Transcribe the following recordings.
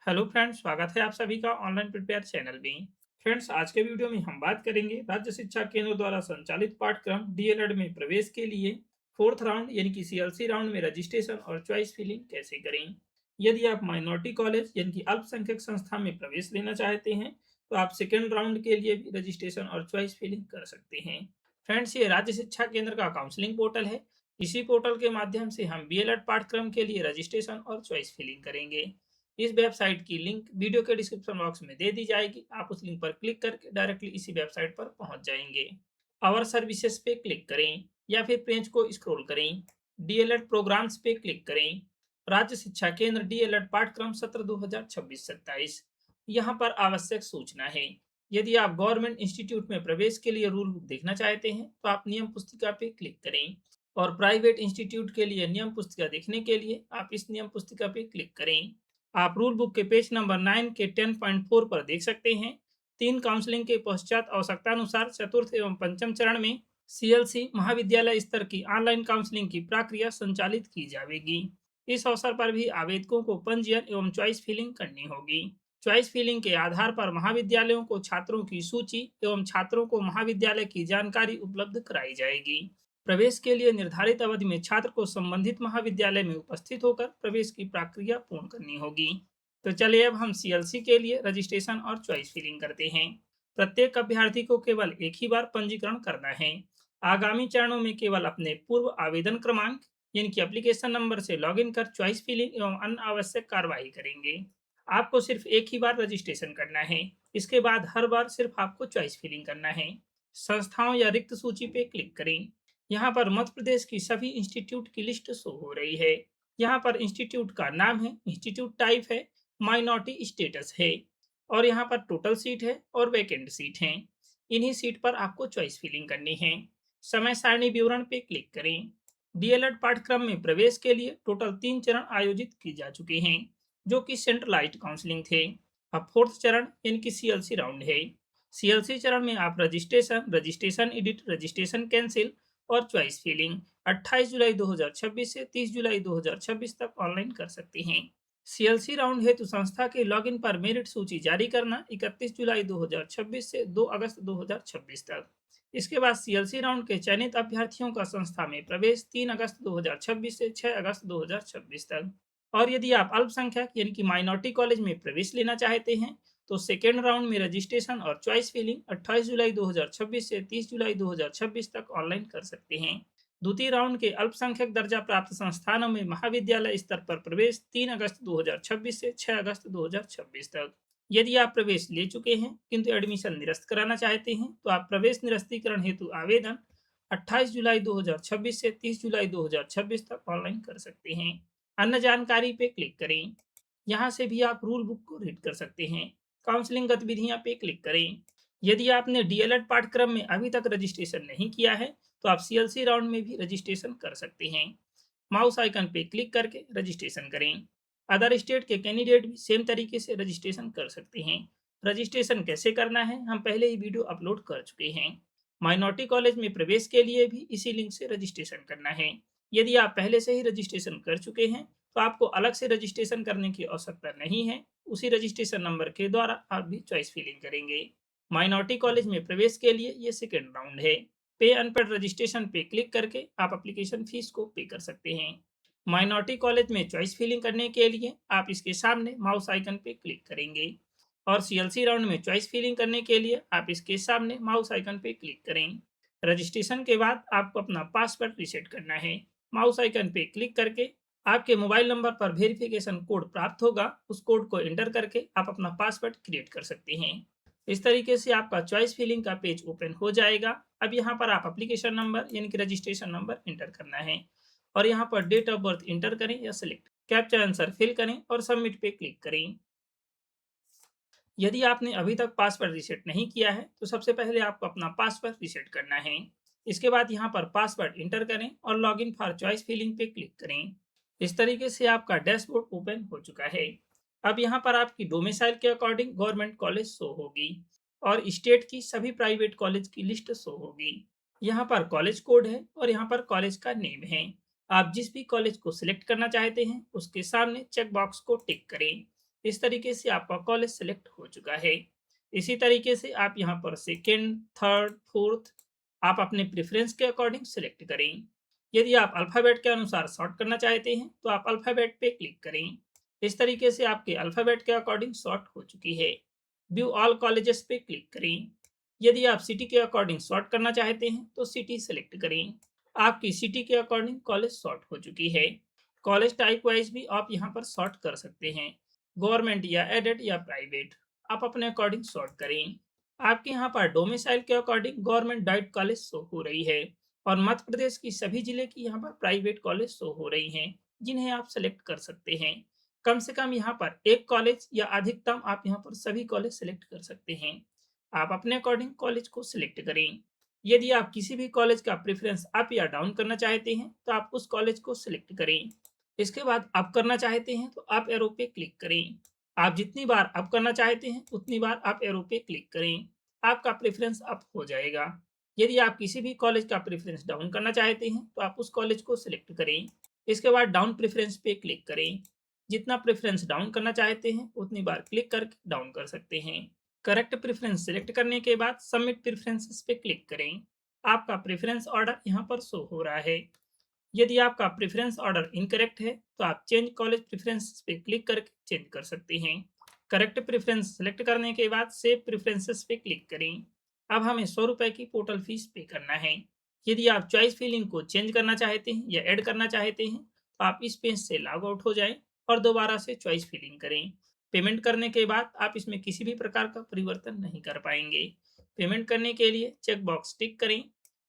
Hello friends, स्वागत है आप सभी का ऑनलाइन प्रिपेयर चैनल में। फ्रेंड्स, आज के वीडियो में हम बात करेंगे राज्य शिक्षा केंद्र द्वारा संचालित पाठ्यक्रम डीएलएड में प्रवेश के लिए फोर्थ राउंड यानी कि सीएलसी राउंड में रजिस्ट्रेशन और चॉइस फिलिंग कैसे करें। यदि आप माइनॉरिटी कॉलेज यानी कि अल्पसंख्यक संस्था में प्रवेश लेना चाहते हैं तो आप सेकेंड राउंड के लिए भी रजिस्ट्रेशन और चॉइस फिलिंग कर सकते हैं। फ्रेंड्स, ये राज्य शिक्षा केंद्र का काउंसलिंग पोर्टल है। इसी पोर्टल के माध्यम से हम बीएलएड पाठ्यक्रम के लिए रजिस्ट्रेशन और चॉइस फिलिंग करेंगे। इस वेबसाइट की लिंक वीडियो के डिस्क्रिप्शन बॉक्स में दे दी जाएगी। आप उस लिंक पर क्लिक करके डायरेक्टली इसी वेबसाइट पर पहुंच जाएंगे। आवर सर्विसेज पे क्लिक करें या फिर पेज को स्क्रॉल करें। डीएलएड प्रोग्राम्स पे क्लिक करें। राज्य शिक्षा केंद्र डीएलएड पाठ्यक्रम सत्र 2026-27। यहाँ पर आवश्यक सूचना है। यदि आप गवर्नमेंट इंस्टीट्यूट में प्रवेश के लिए रूल बुक देखना चाहते हैं तो आप नियम पुस्तिका पे क्लिक करें, और प्राइवेट इंस्टीट्यूट के लिए नियम पुस्तिका देखने के लिए आप इस नियम पुस्तिका पे क्लिक करें। आप रूल बुक के पेज नंबर 9 के 10.4 पर देख सकते हैं। 3 काउंसलिंग के पश्चात आवश्यकतानुसार चतुर्थ एवं पंचम चरण में सीएलसी महाविद्यालय स्तर की ऑनलाइन काउंसलिंग की प्रक्रिया संचालित की जाएगी। इस अवसर पर भी आवेदकों को पंजीयन एवं चॉइस फिलिंग करनी होगी। चॉइस फिलिंग के आधार पर महाविद्यालयों को छात्रों की सूची एवं छात्रों को महाविद्यालय की जानकारी उपलब्ध कराई जाएगी। प्रवेश के लिए निर्धारित अवधि में छात्र को संबंधित महाविद्यालय में उपस्थित होकर प्रवेश की प्रक्रिया पूर्ण करनी होगी। तो चलिए अब हम सीएलसी के लिए रजिस्ट्रेशन और चॉइस फिलिंग करते हैं। प्रत्येक अभ्यर्थी को केवल एक ही बार पंजीकरण करना है। आगामी चरणों में केवल अपने पूर्व आवेदन क्रमांक यानी कि एप्लीकेशन नंबर से लॉगिन कर चॉइस फिलिंग एवं अन्य आवश्यक कार्रवाई करेंगे। आपको सिर्फ एक ही बार रजिस्ट्रेशन करना है। इसके बाद हर बार सिर्फ आपको चॉइस फिलिंग करना है। संस्थाओं या रिक्त सूची पे क्लिक करें। यहाँ पर मध्य प्रदेश की सभी इंस्टीट्यूट की लिस्ट शो हो रही है। यहाँ पर इंस्टीट्यूट का नाम है, इंस्टीट्यूट टाइप है, माइनॉरिटी स्टेटस है, और यहाँ पर टोटल सीट है और वैकेंट सीट है। इन्हीं सीट पर आपको चॉइस फिलिंग करनी है। समय सारणी विवरण पे क्लिक करें। डीएलएड पाठ्यक्रम में प्रवेश के लिए टोटल 3 चरण आयोजित किए जा चुके हैं, जो कि सेंट्रलाइज्ड काउंसलिंग थे। अब फोर्थ चरण यानी कि सीएलसी राउंड है। सीएलसी चरण में आप registration, registration edit, registration cancel और चॉइस फिलिंग 28 जुलाई 2026 से 30 जुलाई 2026 तक ऑनलाइन कर सकते हैं। सीएलसी राउंड हेतु संस्था के लॉगिन पर मेरिट सूची जारी करना 31 जुलाई 2026 से 2 अगस्त 2026 तक। इसके बाद सीएलसी राउंड के चयनित अभ्यर्थियों का संस्था में प्रवेश 3 अगस्त 2026 से 6 अगस्त 2026 तक। और यदि आप अल्पसंख्यक यानी कि माइनॉरिटी कॉलेज में प्रवेश लेना चाहते हैं तो सेकेंड राउंड में रजिस्ट्रेशन और चॉइस फिलिंग 28 जुलाई 2026 से 30 जुलाई 2026 तक ऑनलाइन कर सकते हैं। द्वितीय राउंड के अल्पसंख्यक दर्जा प्राप्त संस्थानों में महाविद्यालय स्तर पर प्रवेश 3 अगस्त 2026 से 6 अगस्त 2026 तक। यदि आप प्रवेश ले चुके हैं किंतु एडमिशन निरस्त कराना चाहते हैं तो आप प्रवेश निरस्तीकरण हेतु आवेदन 28 जुलाई 2026 से 30 जुलाई 2026 तक ऑनलाइन कर सकते हैं। अन्य जानकारी पे क्लिक करें। यहाँ से भी आप रूल बुक को रीड कर सकते हैं। काउंसलिंग गतिविधियां पे क्लिक करें। यदि आपने डीएलएड पाठ्यक्रम में अभी तक रजिस्ट्रेशन नहीं किया है तो आप सीएलसी राउंड में भी रजिस्ट्रेशन कर सकते हैं। माउस आइकन पे क्लिक करके रजिस्ट्रेशन करें। अदर स्टेट के कैंडिडेट भी सेम तरीके से रजिस्ट्रेशन कर सकते हैं। रजिस्ट्रेशन कैसे करना है हम पहले ही वीडियो अपलोड कर चुके हैं। माइनॉरिटी कॉलेज में प्रवेश के लिए भी इसी लिंक से रजिस्ट्रेशन करना है। यदि आप पहले से ही रजिस्ट्रेशन कर चुके हैं तो आपको अलग से रजिस्ट्रेशन करने की आवश्यकता नहीं है। उसी रजिस्ट्रेशन नंबर के द्वारा आप भी चॉइस फिलिंग करेंगे। माइनॉरिटी कॉलेज में प्रवेश के लिए ये सेकेंड राउंड है। पे अनपढ़ रजिस्ट्रेशन पे क्लिक करके आप एप्लीकेशन फीस को पे कर सकते हैं। माइनॉरिटी कॉलेज में चॉइस फिलिंग करने के लिए आप इसके सामने माउस आइकन पे क्लिक करेंगे, और सीएलसी राउंड में चॉइस फिलिंग करने के लिए आप इसके सामने माउस आइकन पे क्लिक करें। रजिस्ट्रेशन के बाद आपको अपना पासवर्ड रीसेट करना है। माउस आइकन पे क्लिक करके आपके मोबाइल नंबर पर वेरिफिकेशन कोड प्राप्त होगा। उस कोड को एंटर करके आप अपना पासवर्ड क्रिएट कर सकते हैं। इस तरीके से आपका चॉइस फिलिंग का पेज ओपन हो जाएगा। अब यहाँ पर आप एप्लीकेशन नंबर यानी कि रजिस्ट्रेशन नंबर एंटर करना है, और यहाँ पर डेट ऑफ बर्थ एंटर करें या सिलेक्ट, कैप्चा आंसर फिल करें और सबमिट पे क्लिक करें। यदि आपने अभी तक पासवर्ड रीसेट नहीं किया है तो सबसे पहले आपको अपना पासवर्ड रीसेट करना है। इसके बाद यहाँ पर पासवर्ड एंटर करें और लॉगिन फॉर चॉइस फिलिंग पे क्लिक करें। इस तरीके से आपका डैशबोर्ड ओपन हो चुका है। अब यहाँ पर आपकी डोमिसाइल के अकॉर्डिंग गवर्नमेंट कॉलेज शो होगी, और स्टेट की सभी प्राइवेट कॉलेज की लिस्ट शो होगी। यहाँ पर कॉलेज कोड है और यहाँ पर कॉलेज का नेम है। आप जिस भी कॉलेज को सिलेक्ट करना चाहते हैं उसके सामने चेक बॉक्स को टिक करें। इस तरीके से आपका कॉलेज सेलेक्ट हो चुका है। इसी तरीके से आप यहाँ पर सेकंड, थर्ड, फोर्थ आप अपने प्रेफ़रेंस के अकॉर्डिंग सेलेक्ट करें। यदि आप अल्फ़ाबेट के अनुसार सॉर्ट करना चाहते हैं, तो आप अल्फ़ाबेट पे क्लिक करें। इस तरीके से आपके अल्फ़ाबेट के अकॉर्डिंग सॉर्ट हो चुकी है। व्यू ऑल कॉलेजेस पे क्लिक करें। यदि आप सिटी के अकॉर्डिंग सॉर्ट करना चाहते हैं, तो सिटी सेलेक्ट करें। आपकी सिटी के अकॉर्डिंग कॉलेज सॉर्ट हो चुकी है। कॉलेज टाइप वाइज़ भी आप यहाँ पर सॉर्ट कर सकते हैं। गवर्नमेंट या एडेड या प्राइवेट, आप अपने अकॉर्डिंग सॉर्ट करें। आपके यहाँ पर डोमिसाइल के according government diet college show हो रही है और मध्य प्रदेश की सभी जिले की यहाँ पर प्राइवेट कॉलेज शो हो रही हैं, जिन्हें आप सेलेक्ट कर सकते हैं। कम से कम यहाँ पर एक कॉलेज या अधिकतम आप यहाँ पर सभी कॉलेज सेलेक्ट कर सकते हैं। आप अपने अकॉर्डिंग कॉलेज को सिलेक्ट करें। यदि आप किसी भी कॉलेज का प्रेफ़रेंस अप या डाउन करना चाहते हैं, तो आप उस कॉलेज को सिलेक्ट करें। इसके बाद अप करना चाहते हैं, तो अप एरो पे क्लिक करें। आप जितनी बार अप करना चाहते हैं, उतनी बार अप एरो पे क्लिक करें। आपका प्रेफ़रेंस अप हो जाएगा। यदि आप किसी भी कॉलेज का प्रेफ़रेंस डाउन करना चाहते हैं, तो आप उस कॉलेज को सिलेक्ट करें। इसके बाद डाउन प्रेफ़रेंस पे क्लिक करें। जितना प्रेफ़रेंस डाउन करना चाहते हैं, उतनी बार क्लिक करके डाउन कर सकते हैं। करेक्ट प्रेफ़रेंस सिलेक्ट करने के बाद सबमिट प्रेफ़रेंसेस पे क्लिक करें। आपका प्रेफ़रेंस ऑर्डर यहाँ पर शो हो रहा है। यदि आपका प्रेफ़रेंस ऑर्डर इनकरेक्ट है, तो आप चेंज कॉलेज प्रेफ़रेंसेस पे क्लिक करके चेंज कर सकते हैं। करेक्ट प्रेफ़रेंस सेलेक्ट करने के बाद सेव प्रेफ़रेंसेस पे क्लिक करें। अब हमें ₹100 की पोर्टल फ़ीस पे करना है। यदि आप चॉइस फिलिंग को चेंज करना चाहते हैं या ऐड करना चाहते हैं, तो आप इस पेज से लॉग आउट हो जाएँ और दोबारा से चॉइस फिलिंग करें। पेमेंट करने के बाद आप इसमें किसी भी प्रकार का परिवर्तन नहीं कर पाएँगे। पेमेंट करने के लिए चेक बॉक्स टिक करें,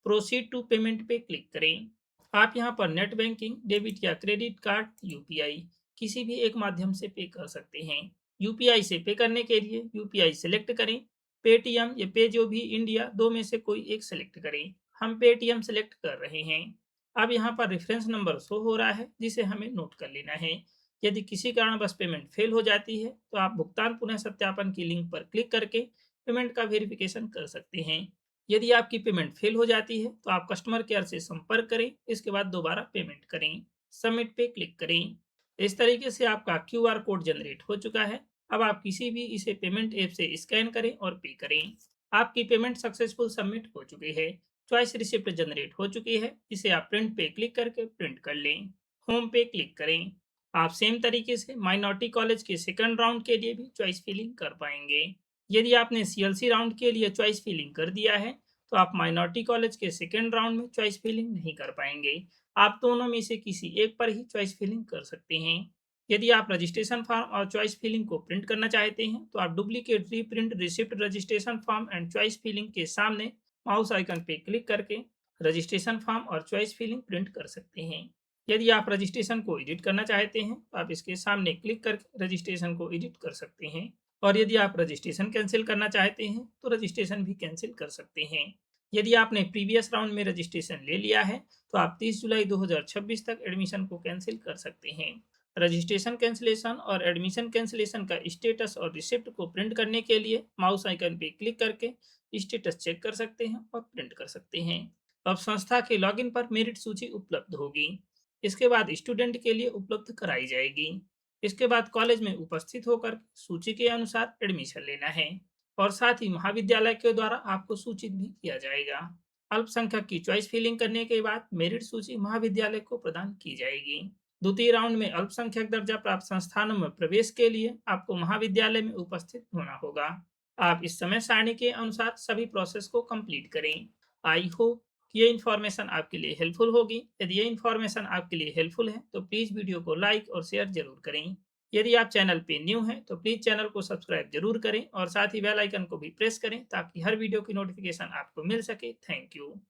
प्रोसीड टू पेमेंट पे क्लिक करें। आप यहाँ पर नेट बैंकिंग, डेबिट या क्रेडिट कार्ड, यूपीआई किसी भी एक माध्यम से पे कर सकते हैं। यूपीआई से पे करने के लिए यूपीआई सेलेक्ट करें। पेटीएम या पे जो भी इंडिया, दो में से कोई एक सेलेक्ट करें। हम पेटीएम सेलेक्ट कर रहे हैं। अब यहाँ पर रेफरेंस नंबर शो हो रहा है, जिसे हमें नोट कर लेना है। यदि किसी कारणवश पेमेंट फेल हो जाती है, तो आप भुगतान पुनः सत्यापन की लिंक पर क्लिक करके पेमेंट का वेरिफिकेशन कर सकते हैं। यदि आपकी पेमेंट फेल हो जाती है, तो आप कस्टमर केयर से संपर्क करें। इसके बाद दोबारा पेमेंट करें। सबमिट पे क्लिक करें। इस तरीके से आपका क्यूआर कोड जनरेट हो चुका है। अब आप किसी भी इसे पेमेंट ऐप से स्कैन करें और पे करें। आपकी पेमेंट सक्सेसफुल सबमिट हो चुकी है। चॉइस रिसिप्ट जनरेट हो चुकी है, जिसे आप प्रिंट पे क्लिक करके प्रिंट कर लें। होम पे क्लिक करें। आप सेम तरीके से माइनॉरिटी कॉलेज के सेकंड राउंड के लिए भी चॉइस फिलिंग कर पाएंगे। यदि आपने सीएलसी राउंड के लिए चॉइस फिलिंग कर दिया है, तो आप माइनॉरिटी कॉलेज के सेकंड राउंड में चॉइस फिलिंग नहीं कर पाएंगे। आप दोनों में से किसी एक पर ही चॉइस फिलिंग कर सकते हैं। यदि आप रजिस्ट्रेशन फॉर्म और चॉइस फिलिंग को प्रिंट करना चाहते हैं, तो आप duplicate reprint receipt registration form and choice filling के सामने माउस आइकन पे क्लिक करके रजिस्ट्रेशन फॉर्म और चॉइस फिलिंग प्रिंट कर सकते हैं। यदि आप रजिस्ट्रेशन को एडिट करना चाहते हैं, तो आप इसके सामने क्लिक करके रजिस्ट्रेशन को एडिट कर सकते हैं। और यदि आप रजिस्ट्रेशन कैंसिल करना चाहते हैं, तो रजिस्ट्रेशन भी कैंसिल कर सकते हैं। यदि आपने प्रीवियस राउंड में रजिस्ट्रेशन ले लिया है, तो आप 30 जुलाई 2026 तक एडमिशन को कैंसिल कर सकते हैं। रजिस्ट्रेशन कैंसिलेशन और एडमिशन कैंसिलेशन का स्टेटस और रिसिप्ट को प्रिंट करने के लिए माउस आइकन पे क्लिक करके स्टेटस चेक कर सकते हैं और प्रिंट कर सकते हैं। अब संस्था के लॉगिन पर मेरिट सूची उपलब्ध होगी। इसके बाद स्टूडेंट के लिए उपलब्ध कराई जाएगी। इसके बाद कॉलेज में उपस्थित होकर सूची के अनुसार एडमिशन लेना है और साथ ही महाविद्यालय के द्वारा आपको सूचित भी किया जाएगा। अल्पसंख्यक की चॉइस फिलिंग करने के बाद मेरिट सूची महाविद्यालय को प्रदान की जाएगी। द्वितीय राउंड में अल्पसंख्यक दर्जा प्राप्त संस्थानों में प्रवेश के लिए आपको महाविद्यालय में उपस्थित होना होगा। आप इस समय सारणी के अनुसार सभी प्रोसेस को कंप्लीट करें। आई होप ये इन्फॉर्मेशन आपके लिए हेल्पफुल होगी। यदि ये इन्फॉर्मेशन आपके लिए हेल्पफुल है, तो प्लीज़ वीडियो को लाइक और शेयर जरूर करें। यदि आप चैनल पे न्यू हैं, तो प्लीज़ चैनल को सब्सक्राइब जरूर करें और साथ ही बेल आइकन को भी प्रेस करें, ताकि हर वीडियो की नोटिफिकेशन आपको मिल सके। Thank you.